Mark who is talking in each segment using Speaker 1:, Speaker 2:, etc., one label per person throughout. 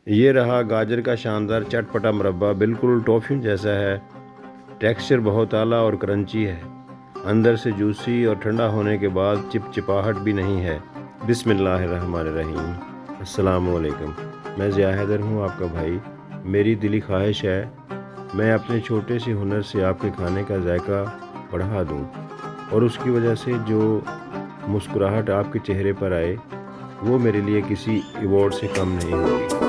Speaker 1: ये रहा गाजर का शानदार चटपटा मुरब्बा, बिल्कुल टॉफ़ियों जैसा है। टेक्सचर बहुत आला और क्रंची है, अंदर से जूसी और ठंडा होने के बाद चिपचिपाहट भी नहीं है। बिस्मिल्लाहिर्रहमानिर्रहीम। अस्सलाम वालेकुम। मैं ज़िया हैदर हूँ, आपका भाई। मेरी दिली ख्वाहिश है मैं अपने छोटे से हुनर से आपके खाने का जायका बढ़ा दूँ और उसकी वजह से जो मुस्कुराहट आपके चेहरे पर आए वो मेरे लिए किसी अवार्ड से कम नहीं होगी।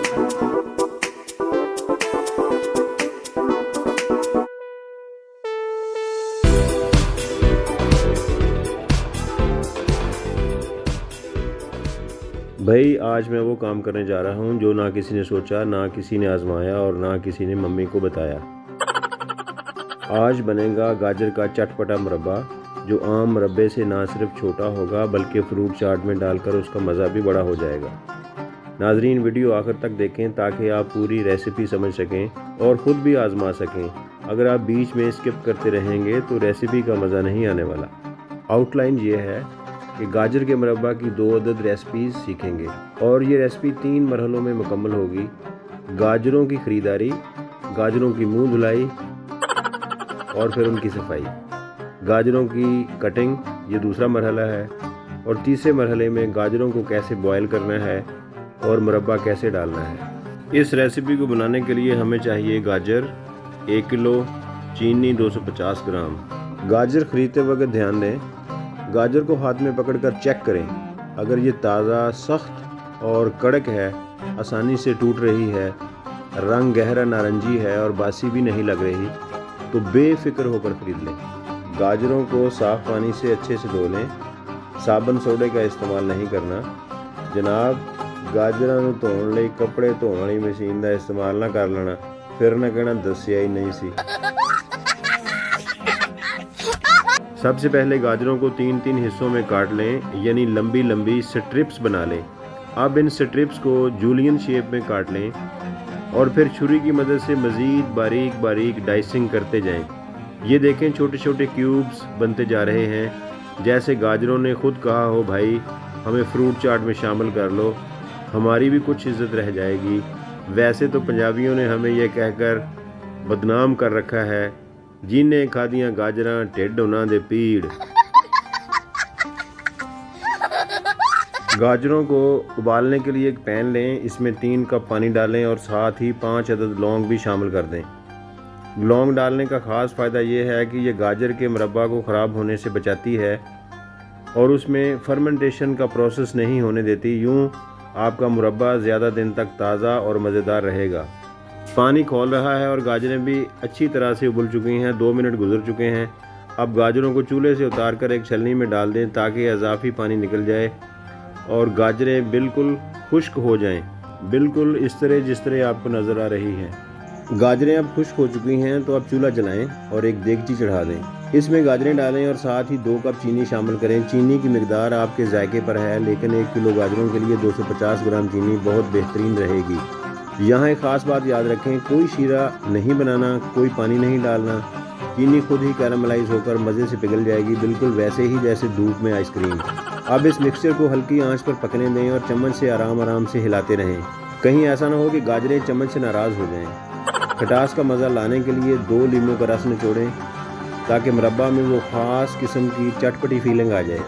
Speaker 1: भाई आज मैं वो काम करने जा रहा हूँ जो ना किसी ने सोचा, ना किसी ने आजमाया और ना किसी ने मम्मी को बताया। आज बनेगा गाजर का चटपटा मुरब्बा, जो आम मुरब्बे से ना सिर्फ छोटा होगा बल्कि फ्रूट चाट में डालकर उसका मज़ा भी बड़ा हो जाएगा। नाजरीन, वीडियो आखिर तक देखें ताकि आप पूरी रेसिपी समझ सकें और ख़ुद भी आजमा सकें। अगर आप बीच में स्किप करते रहेंगे तो रेसिपी का मज़ा नहीं आने वाला। आउटलाइन ये है कि गाजर के मुरब्बा की 2 अदद रेसिपीज़ सीखेंगे और ये रेसिपी 3 मरहलों में मुकम्मल होगी। गाजरों की ख़रीदारी, गाजरों की मुंह धुलाई और फिर उनकी सफाई, गाजरों की कटिंग, ये दूसरा मरहला है, और तीसरे मरहले में गाजरों को कैसे बॉयल करना है और मुरब्बा कैसे डालना है। इस रेसिपी को बनाने के लिए हमें चाहिए गाजर 1 किलो, चीनी 250 ग्राम। गाजर ख़रीदते वक्त ध्यान दें, गाजर को हाथ में पकड़कर चेक करें। अगर ये ताज़ा, सख्त और कड़क है, आसानी से टूट रही है, रंग गहरा नारंगी है और बासी भी नहीं लग रही, तो बेफिक्र होकर ख़रीद लें। गाजरों को साफ़ पानी से अच्छे से धो लें। साबुन सोडे का इस्तेमाल नहीं करना जनाब। गाजरां नूं धोण लई कपड़े धोण वाली मशीन का इस्तेमाल ना कर लेना, फिर ना कहना दस्सिया ही नहीं सी। सबसे पहले गाजरों को 3-3 हिस्सों में काट लें, यानी लंबी लंबी स्ट्रिप्स बना लें। अब इन स्ट्रिप्स को जूलियन शेप में काट लें और फिर छुरी की मदद से मज़ीद बारीक बारीक डाइसिंग करते जाएं। ये देखें, छोटे छोटे क्यूब्स बनते जा रहे हैं। जैसे गाजरों ने खुद कहा हो, भाई हमें फ्रूट चाट में शामिल कर लो, हमारी भी कुछ इज़्ज़त रह जाएगी। वैसे तो पंजाबियों ने हमें यह कहकर बदनाम कर रखा है, जिन्हें खादियां गाजरां ढिड उन्हां दे पीड़। गाजरों को उबालने के लिए एक पैन लें, इसमें 3 कप पानी डालें और साथ ही 5 अदद लौंग भी शामिल कर दें। लौंग डालने का ख़ास फ़ायदा यह है कि यह गाजर के मुरब्बा को ख़राब होने से बचाती है और उसमें फर्मेंटेशन का प्रोसेस नहीं होने देती। यूँ आपका मुरब्बा ज़्यादा दिन तक ताज़ा और मज़ेदार रहेगा। पानी खौल रहा है और गाजरें भी अच्छी तरह से उबल चुकी हैं। 2 मिनट गुजर चुके हैं। अब गाजरों को चूल्हे से उतारकर एक छलनी में डाल दें ताकि इजाफी पानी निकल जाए और गाजरें बिल्कुल खुश्क हो जाएं, बिल्कुल इस तरह जिस तरह आपको नज़र आ रही हैं। गाजरें अब खुश्क हो चुकी हैं, तो अब चूल्हा जलाएं और एक देगची चढ़ा दें। इसमें गाजरें डालें और साथ ही 2 कप चीनी शामिल करें। चीनी की मिकदार आपके जायके पर है, लेकिन 1 किलो गाजरों के लिए 250 ग्राम चीनी बहुत बेहतरीन रहेगी। यहाँ एक ख़ास बात याद रखें, कोई शीरा नहीं बनाना, कोई पानी नहीं डालना। चीनी खुद ही कैरामलाइज होकर मज़े से पिघल जाएगी, बिल्कुल वैसे ही जैसे धूप में आइसक्रीम। अब इस मिक्सचर को हल्की आंच पर पकने दें और चम्मच से आराम आराम से हिलाते रहें। कहीं ऐसा ना हो कि गाजरें चम्मच से नाराज़ हो जाएं। खटास का मज़ा लाने के लिए 2 लीमों का रस निचोड़ें ताकि मुरब्बा में वो ख़ास किस्म की चटपटी फीलिंग आ जाए।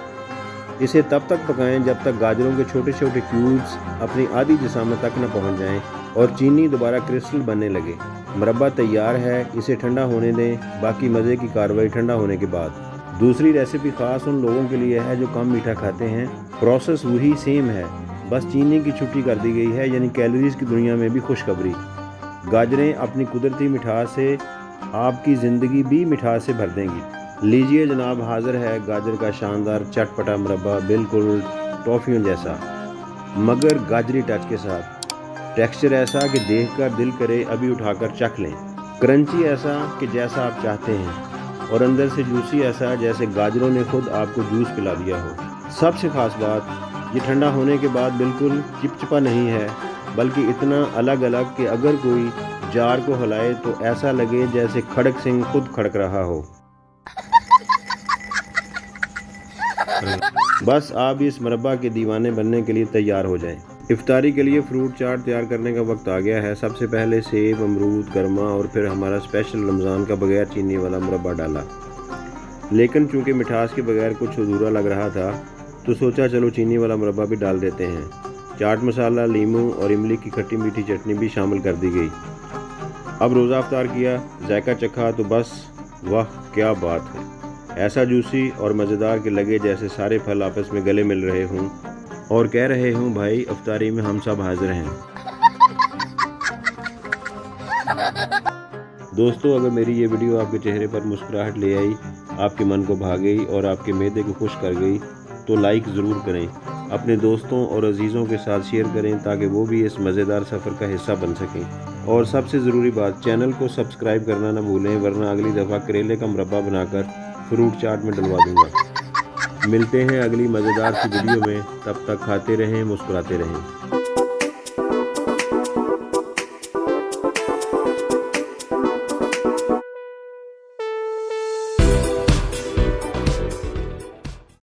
Speaker 1: इसे तब तक पकाएं जब तक गाजरों के छोटे छोटे क्यूब्स अपनी आधी जिसामत तक न पहुंच जाएं और चीनी दोबारा क्रिस्टल बनने लगे। मुरब्बा तैयार है, इसे ठंडा होने दें। बाकी मज़े की कार्रवाई ठंडा होने के बाद। दूसरी रेसिपी ख़ास उन लोगों के लिए है जो कम मीठा खाते हैं। प्रोसेस वही सेम है, बस चीनी की छुट्टी कर दी गई है, यानी कैलोरीज की दुनिया में भी खुशखबरी। गाजरें अपनी कुदरती मिठास से आपकी ज़िंदगी भी मिठास से भर देंगी। लीजिए जनाब, हाज़िर है गाजर का शानदार चटपटा मुरब्बा, बिल्कुल टॉफ़ियों जैसा मगर गाजरी टच के साथ। टेक्सचर ऐसा कि देखकर दिल करे अभी उठाकर चख लें। क्रंची ऐसा कि जैसा आप चाहते हैं और अंदर से जूसी ऐसा जैसे गाजरों ने खुद आपको जूस पिला दिया हो। सबसे ख़ास बात, ये ठंडा होने के बाद बिल्कुल चिपचिपा नहीं है, बल्कि इतना अलग अलग कि अगर कोई जार को हिलाए तो ऐसा लगे जैसे खड़क सिंह खुद खड़क रहा हो। बस आप इस मुरब्बा के दीवाने बनने के लिए तैयार हो जाएं। इफ्तारी के लिए फ्रूट चाट तैयार करने का वक्त आ गया है। सबसे पहले सेब, अमरूद, गरमा और फिर हमारा स्पेशल रमज़ान का बगैर चीनी वाला मुरब्बा डाला। लेकिन चूंकि मिठास के बगैर कुछ अधूरा लग रहा था तो सोचा चलो चीनी वाला मुरब्बा भी डाल देते हैं। चाट मसाला, लीमू और इमली की खट्टी मीठी चटनी भी शामिल कर दी गई। अब रोज़ा अफ्तार किया, जायका चखा तो बस वाह क्या बात है। ऐसा जूसी और मज़ेदार के लगे जैसे सारे फल आपस में गले मिल रहे हों और कह रहे हूँ भाई अफ्तारी में हम सब हाजिर हैं। दोस्तों, अगर मेरी ये वीडियो आपके चेहरे पर मुस्कुराहट ले आई, आपके मन को भा गई और आपके मैदे को खुश कर गई तो लाइक ज़रूर करें। अपने दोस्तों और अजीज़ों के साथ शेयर करें ताकि वो भी इस मज़ेदार सफ़र का हिस्सा बन सकें। और सबसे ज़रूरी बात, चैनल को सब्सक्राइब करना ना भूलें, वरना अगली दफ़ा करेले का मुरब्बा बनाकर फ्रूट चाट में डलवा दूँगा। मिलते हैं अगली मज़ेदार सी वीडियो में, तब तक खाते रहें, मुस्कुराते रहें।